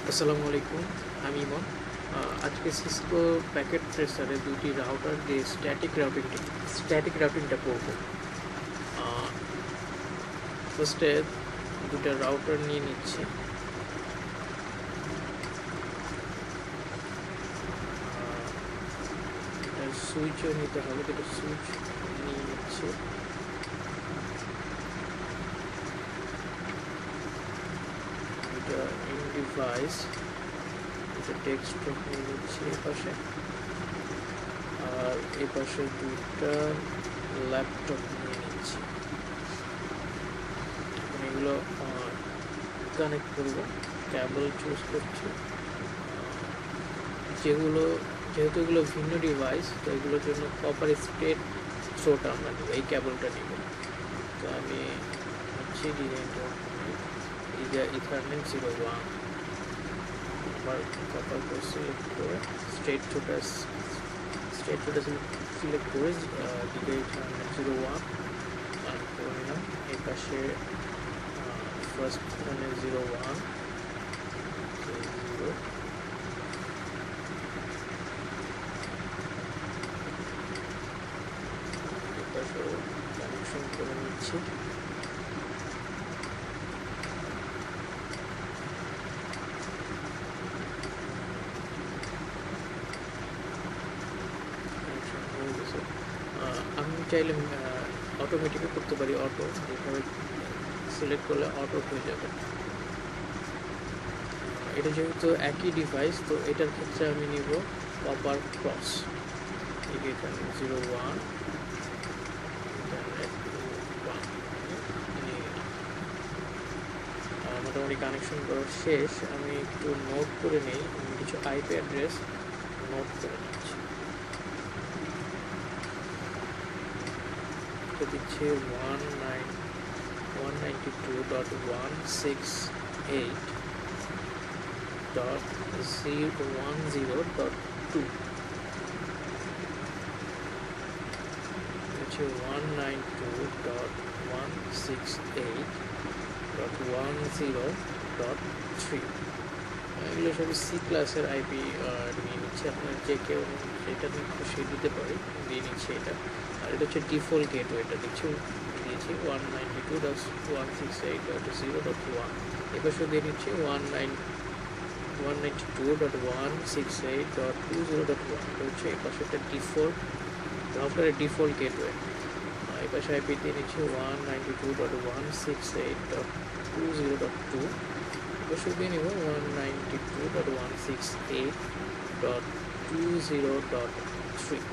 আসসালামু আলাইকুম, আমি ইমন। আজকে সিসকো প্যাকেট ট্রেসারে দুটি রাউটার দিয়ে স্ট্যাটিক রাউটিংটা করব। ফার্স্টে দুটো রাউটার নিয়ে নিচ্ছি। সুইচও নিতে হবে, দুটো সুইচ নিয়ে নিচ্ছি। দুটো ইন ডিভাইস, দুটো ডেস্কটপ নিয়ে নিচ্ছি এপাশে, আর এপাশে দুটা ল্যাপটপ নিয়ে নিচ্ছি। এগুলো কানেক্ট করব, ক্যাবল চুজ করছি। যেহেতু এগুলো ভিন্ন ডিভাইস, তো এগুলোর জন্য কপার স্ট্রেট থ্রোটা আমরা নেব, এই ক্যাবলটা নিব। তো আমি হচ্ছে ইথারনেট 01 আবার কপার সিলেক্ট করে স্ট্রেট থ্রোটা সিলেক্ট করে দিকে ইথারনেট 01 আর করে নিলাম। এই পাশে ফার্স্ট ইথারনেট 01 0 কানেকশন করে নিচ্ছি। আমি চাইলে অটোমেটিকও করতে পারি, অটো যেভাবে সিলেক্ট করলে অটো হয়ে যাবে। এটা যেহেতু একই ডিভাইস, তো এটার ক্ষেত্রে আমি নিব কপার ক্রস। এখানে 01 মোটামুটি কানেকশন করা শেষ। আমি একটু নোট করে নিই, আমি কিছু আইপি অ্যাড্রেস নোট করে নিচ্ছি। তো দিচ্ছে 192.168.010.2, হচ্ছে 192.168.10.3। এগুলো সবই সি ক্লাসের আইপি নিয়ে নিচ্ছে। আপনার যে কেউ যেটা নিয়ে খুশি দিতে পারে, দিয়ে নিচ্ছে এটা। আর এটা হচ্ছে ডিফল্ট গেটওয়েটা দিয়েছি 192.168.0.1। এবার শুধু দিয়ে নিচ্ছি 192.168.20.1 হচ্ছে এই পাশে একটা ডিফল্ট রাউটারের ডিফল্ট গেটওয়ে। এই পাশে আইপি দিয়ে নিচ্ছি 192.168.20.2। এবার দিয়ে নিব 192.168.20.3।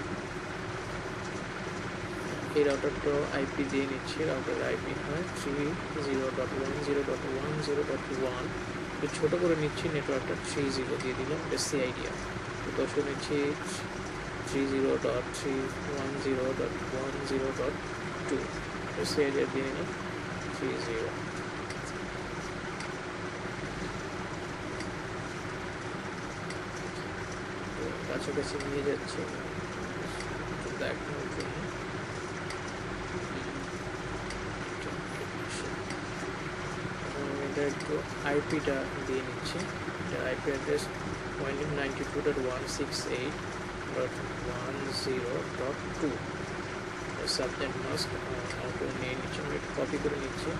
এই রাউটারটা আইপি দিয়ে নিচ্ছি। রাউটারের আইপি হয় 30.10.1.10.1। একটু ছোটো করে নিচ্ছি, নেটওয়ার্কটা 30 দিয়ে দিলাম, এটা সিআইডিয়া। এবার নিচ্ছি 30.310.10.2, সিআইডিয়া দিয়ে নিলাম 30। কাছাকাছি নিয়ে যাচ্ছে দেখানোর জন্য। এটা একটু আইপিটা দিয়ে নিচ্ছি। এটা IP address 192.168.10.2। Subnet mask auto নিয়ে নিচ্ছি, আমি একটু কপি করে নিচ্ছি।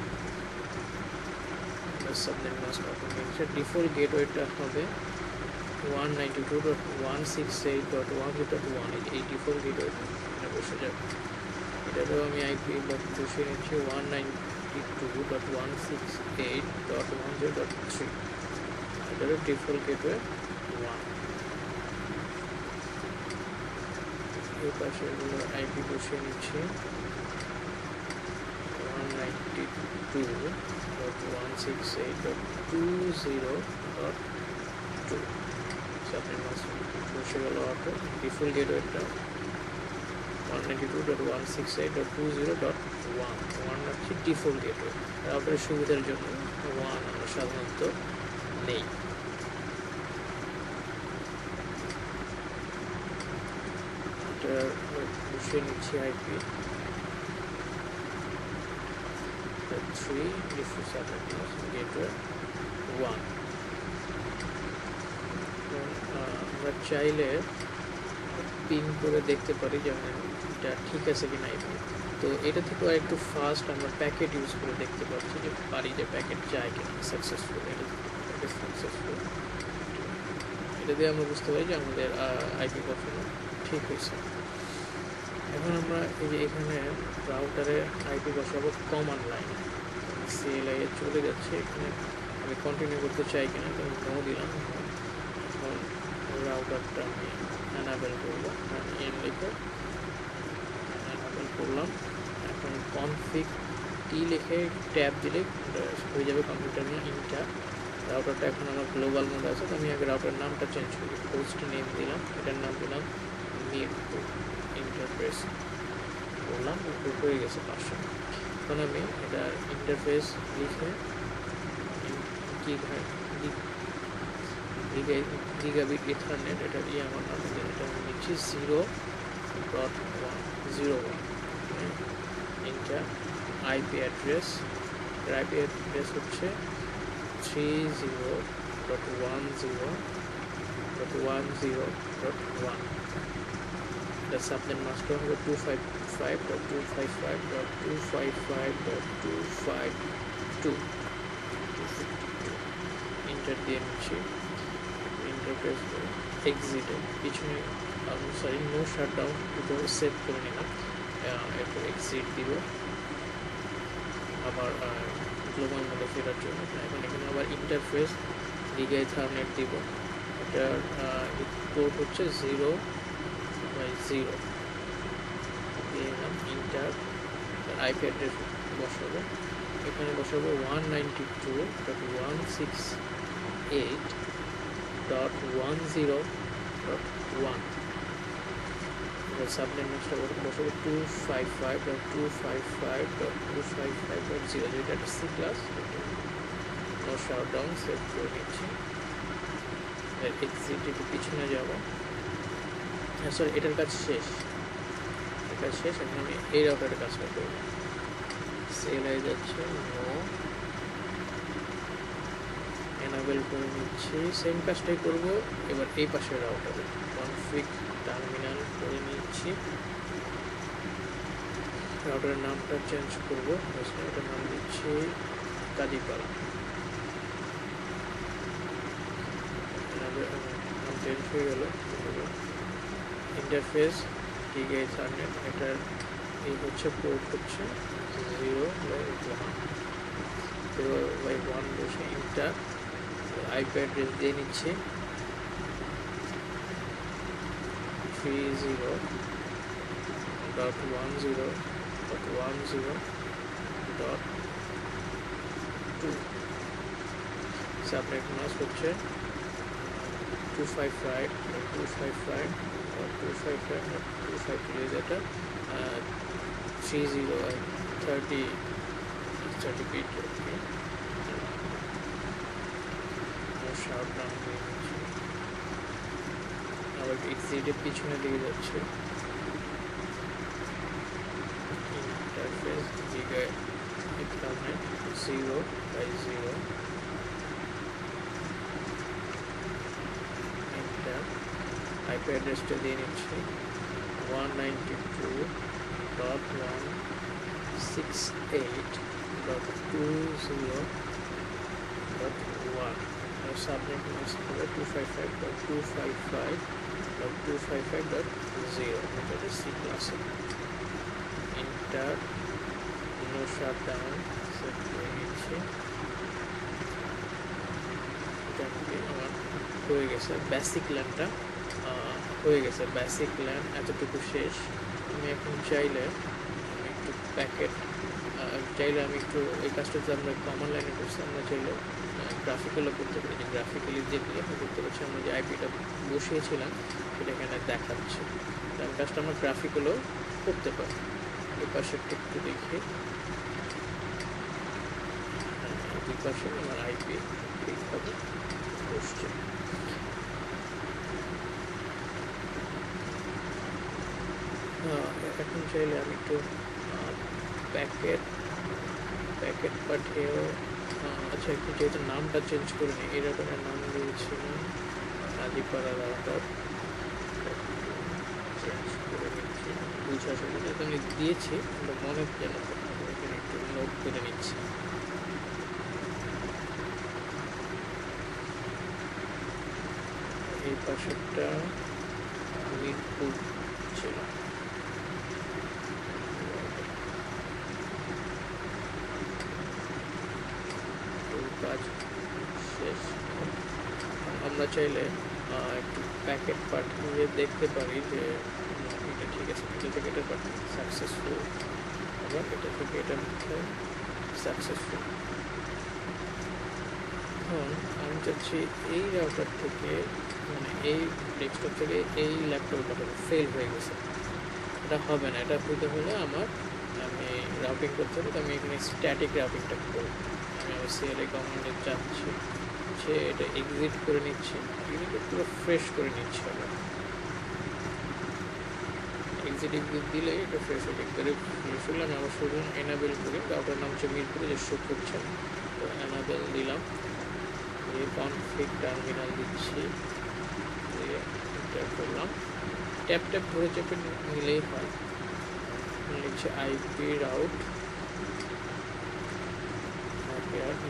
সাবনেট মাস্ক অটো নিয়ে নিচ্ছি। ডিফল্ট গেটওয়েটা হবে 192.168.1.1। এই ডিফল্ট গেটওয়ে বসে যাবে। এটাতেও আমি আইপি বসিয়ে নিচ্ছি 192.168.10.3। এটারও ডিফল্ট গেটওয়ে 1। এই পাশে এগুলো আইপি বসিয়ে নিচ্ছি 192.168.20.2। সাবনেট মাস্ক বসে গেল অটো। ডিফল্ট গেটওয়েটা 192.168.20.1 হচ্ছে ডিফল্ট গেটওয়ে। রাউটারের সুবিধার জন্য 1 আমরা সাধারণত নেই। এটা বসিয়ে নিচ্ছি IP 3 default subnet mask gateway 1। চাইলে পিন করে দেখতে পারি যে এটা ঠিক আছে কি না। তো এটা থেকেও একটু ফাস্ট আমরা প্যাকেট ইউজ করে দেখতে পাচ্ছি যে প্যাকেট যায় কিনা সাকসেসফুল। এটা সাকসেসফুল, এটা দিয়ে আমরা বুঝতে পারি যে আমাদের আইপি বসানো ঠিক হয়েছে। এখন আমরা এই যে এখানে রাউটারে আইপি বসাবো কমান্ড লাইনে, সিএলআই এ চলে যাচ্ছে। এখানে আমি কন্টিনিউ করতে চাই কিনা, তো নো দিলাম। এখন রাউটারটা আমি এনাবেল করবো, এন লিখে এনাবেল করলাম। এখন কনফিগ টি লিখে ট্যাব দিলে হয়ে যাবে কম্পিউটার নিয়ে ইন্টার। রাউটারটা এখন আমার গ্লোবাল মোড আছে, তো আমি আগে রাউটার নামটা চেঞ্জ করি। হোস্ট নেম দিলাম, এটার নাম দিলাম মিরপুর। ইন্টারফেস করলাম, হয়ে গেছে 500। এখন আমি এটার ইন্টারফেস লিখে গিগাবিট ইথারনেট, এটা দিয়ে আমার নাম এটা আমি লিখছি 0.101। Inter IP address, IP address হচ্ছে 30.10.10.1। এটার সাবনেট মাস্টার হবে 255.255.255.252। ইন্টার দিয়ে নিচ্ছি। ইন্টারফেস এক্সিটে পিছনে সরি নো শাটডাউন দুটো সেভ করে নিলাম। একটু এক্সিট দিব আবার গ্লোবাল মোডে ফেরার জন্য। এখন এখানে আবার ইন্টারফেস গিগা ইথারনেট দিব। এটার পোর্ট হচ্ছে 0/0 দিয়ে নিলাম। ইন্টার আইপি অ্যাড্রেস বসাবো, এখানে বসাবো 192.168.10.1। সাবনেট মাস্টার বসাবো 255.255.255.0। যেটা একটা C class. No shutdown save করে নিচ্ছি। এক্সিট একটু পিছনে যাবো, সরি এটার কাজ শেষ, এখন আমি এই রাউটারের কাজটা করবো। সিএলআই যাচ্ছে, নো এনাবেল করে নিচ্ছি। সেম কাজটাই করব এবার এই পাশের রাউটারে। কনফিগ টার্মিনাল করে নিচ্ছি। রাউটারের নামটা চেঞ্জ করব, এটার নাম দিচ্ছি কাজীপাড়া। নাম চেঞ্জ হয়ে গেল। ইন্টারফেস গিগা ইথারনেট, এটার এই হচ্ছে পোর্ট হচ্ছে 0/1 বসে ইন্টার আইপি অ্যাড্রেস দিয়ে নিচ্ছি 30.10.10.2। সাবনেট মাস্ক হচ্ছে 255.255.255.253, যেটা 30 বিট। শাটডাউন দিয়ে নিচ্ছি। আবার এক্সিটের পিছনে দিকে যাচ্ছে। Interface giga ethernet 0/0। Inter IP অ্যাড্রেসটা দিয়ে নিচ্ছি 192.168.20.1। সাবনেট মাস্ক হবে 255.255.255.0। এটা সি ক্লাসে। ইন্টার নো শাটডাউন সেট করে নিচ্ছি। আমার হয়ে গেছে বেসিক ল্যানটা হয়ে গেছে। বেসিক ল্যান এতটুকু শেষ। আমি এখন চাইলে আমি একটু প্যাকেট আমি একটু এই কাজটাতে আমরা কমন লাইনে করছি, আমরা চাইলে গ্রাফিক্যালও করতে পারি। যে গ্রাফিক্যালি দেখলে আমি করতে পারছি, আমরা যে আইপিটা বসিয়েছিলাম সেটা এখানে দেখাচ্ছে। আমি কাজটা আমরা গ্রাফিক্যালও করতে পারি। এই পাশে একটু দেখি, দুই পাশে আমার আইপি ঠিকভাবে বসছে। এখন চাইলে আমি একটু প্যাকেট পাঠিয়েও আচ্ছা একটু যেহেতু নামটা চেঞ্জ করে নিই। এই রাউটারের নাম দিয়েছিলাম কাজীপাড়া রাউটার। বোঝা যাবে না, আমি দিয়েছি কিন্তু মনে যেন থাকবে, এখানে একটু নোট করে নিচ্ছি। এই পাশেরটা মিরপুর ছিল, কাজ শেষ। আমরা চাইলে একটু প্যাকেট পাঠিয়ে দেখতে পারি যে এটা ঠিক আছে, এটা থেকে এটা পাঠিয়ে সাকসেসফুল, আবার এটা থেকে এটা সাকসেসফুল। এখন আমি চাচ্ছি এই রাউটার থেকে, মানে এই ডেস্কটপ থেকে এই ল্যাপটপে পাঠাবো, ফেল হয়ে গেছে, এটা হবে না। এটা হইতে হলে আমি রাউটিং করতে হবে, তো আমি এখানে স্ট্যাটিক রাউটিংটা করব। আমি আমার সিএলএ কমান্ডে যাচ্ছি, সে এটা এক্সিট করে নিচ্ছি, এগুলোকে পুরো ফ্রেশ করে নিচ্ছি। আবার এক্সিট দিলে এটা ফ্রেশ হয়ে যাবে। ফ্রেশ হলে আমি আবার শুধু এনাবেল করি, রাউটার নাম হচ্ছে মিরপুরে, যে শো করছে, তো এনাবেল দিলাম, দিয়ে কনফিগ টার্মিনাল দিচ্ছি, দিয়ে এন্টার করলাম। ট্যাপ ট্যাপ ধরে চেপে নিলেই হয়। লিখছে আইপি রাউট,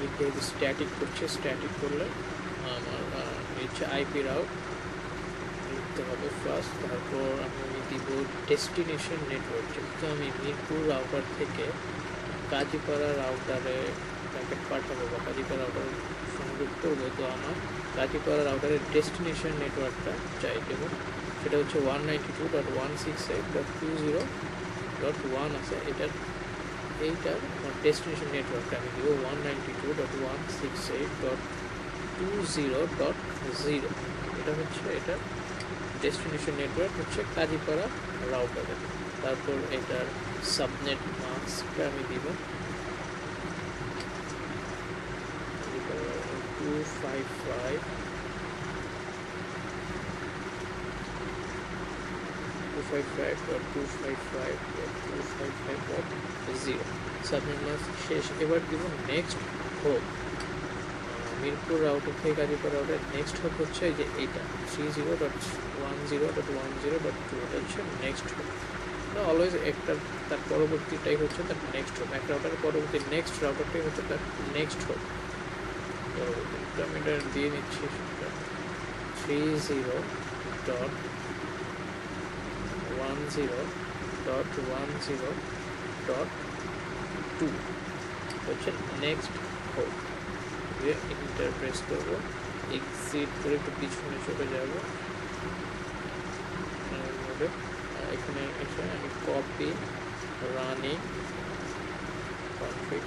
লিখে স্ট্যাটিক করছে, স্ট্যাটিক করলে আমার লিখছে আইপি রাউট লিখতে হবে ফার্স্ট, তারপর আমি দিব ডেস্টিনেশন নেটওয়ার্ক। যেহেতু আমি মিরপুর রাউটার থেকে কাজীপাড়া রাউটারে প্যাকেট পাঠাবো বা কাজীপাড়া রাউটার সংযোগ করবো, তো আমার কাজীপাড়া রাউটারের ডেস্টিনেশন নেটওয়ার্কটা চাই দেবো, সেটা হচ্ছে 192.168.20.1 আছে। এইটার আমার ডেস্টিনেশন নেটওয়ার্কটা আমি দেবো 192.168.20.0। এটা হচ্ছে এটার ডেস্টিনেশন নেটওয়ার্ক, হচ্ছে কাজীপাড়া রাউটারে। তারপর এটার সাবনেট মাস্কটা আমি দিব 255.255.255.0 সাবনেট মাস্ক শেষ। এবার দিব নেক্সট হোপ। মিরপুর রাউটার থেকে কাজীপাড়া রাউটার নেক্সট হোপ হচ্ছে যে এইটা 30.10.10.2, এটা হচ্ছে নেক্সট হোপ। অলওয়েজ একটা তার পরবর্তীটাই হচ্ছে তার নেক্সট হোপ, এক রাউটারের পরবর্তী নেক্সট রাউটারটাই হচ্ছে তার নেক্সট হোপ। পরবর্তীটা আমি এটা দিয়ে নিচ্ছি, 30.10.10.2 হচ্ছে নেক্সট হোপ। এন্টার প্রেস করবো, এক্সিট করে একটু পিছনে চলে যাব। এখানে এসে আমি copy running config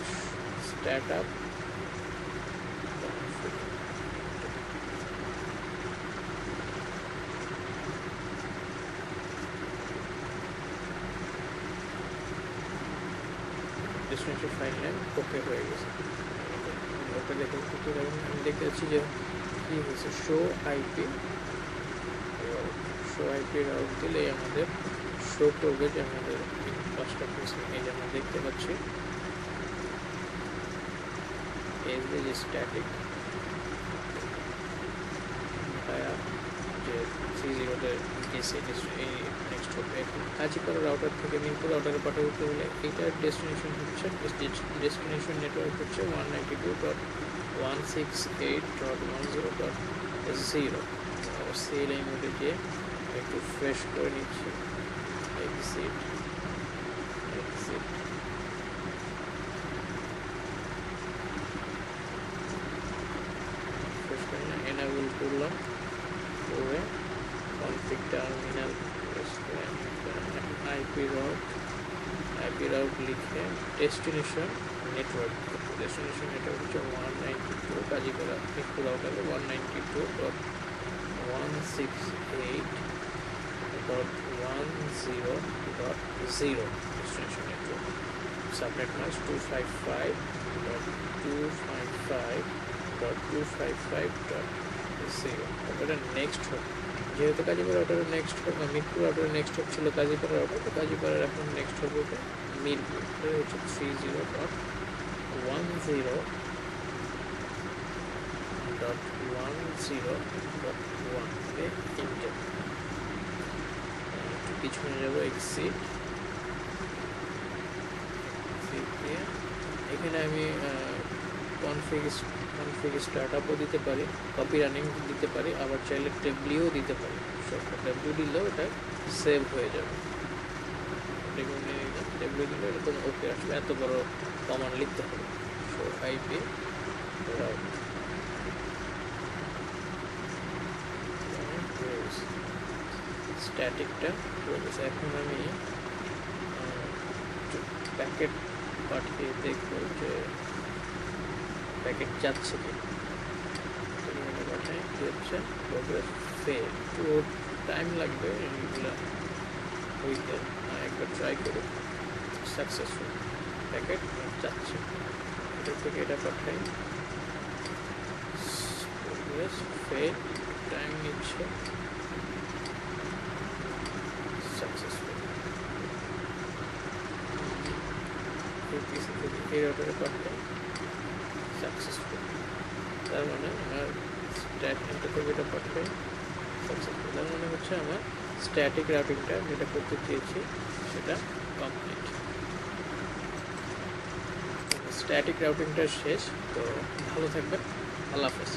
startup destination file name okay হয়ে গেছে। ওকে দেখে আমি দেখতে পাচ্ছি যে কি হয়েছে, শো আইপি রাউট দিলে আমাদের শো করবে যে আমাদের পাঁচটা পিস। এই যে আমরা দেখতে পাচ্ছি যে স্ট্যাটিক যে 30-তে গেছে এই নেক্সট হবে। এখন কাজীপাড়া রাউটার থেকে মিরপুর রাউটারে পাঠাতে হলে এইটার ডেস্টিনেশন হচ্ছে, ডেস্টিনেশন নেটওয়ার্ক হচ্ছে 192.168.10.0। সিএলআই মোডে গিয়ে একটু ফ্রেশ করে নিচ্ছি, এক্সিট ফ্রেশ করে এনাবেল করলাম, করে কনফিগ টার্মিনাল আইপি রাউট লিখে ডেস্টিনেশন নেটওয়ার্ক হচ্ছে 192 কাজীপাড়া মিরপুর রাউটারে 192.168.10.0 ডেস্টিনেশন নেটওয়ার্ক। Subnet mask 255.255.255.0। এটা নেক্সট হোক, যেহেতু কাজীপাড়া রাউটারের নেক্সট হোক বা মিরপুর রাউটারের নেক্সট হোক ছিল কাজীপাড়া রাউটার, তো কাজীপাড়ার এখন নেক্সট হোক হচ্ছে মিরপুর, এটা হচ্ছে 30.10.10.1 একটু পিছনে যাবো, এক্সিট এখানে আমি কনফিগ স্টার্টআপও দিতে পারি, কপি রানিং দিতে পারি, আবার চাইলে টেবলিও দিতে পারি। টেবলিউ দিলেও এটা সেভ হয়ে যাবে। টেবলিউ দিলে এরকম ওকে আসলে এত বড় কমান্ড লিখতে হবে। সো আইপি রাউট স্ট্যাটিকটা রয়েছে। এখন আমি প্যাকেট পাঠিয়ে দেখবো যে প্যাকেট যাচ্ছে কি পাঠাই হচ্ছে প্রোগ্রেস ফেল, একটু টাইম লাগবে এইগুলো হইতে। একবার ট্রাই করি, সাকসেসফুল প্যাকেট যাচ্ছে। এটা থেকে এটা পাঠাই, প্রোগ্রেস ফেল, টাইম নিচ্ছে, সাকসেসফুল। এই অর্ডারে পাঠাই, সাকসেসফুল। তার মানে আমার স্ট্যাটিক থেকে এটা পাঠাই, সাকসেসফুল। তার মানে হচ্ছে আমার স্ট্যাটিক রাউটিংটা যেটা করতে চেয়েছি সেটা কমপ্লিট। স্ট্যাটিক রাউটিংটা শেষ। তো ভালো থাকবেন, আল্লাহ হাফেজ।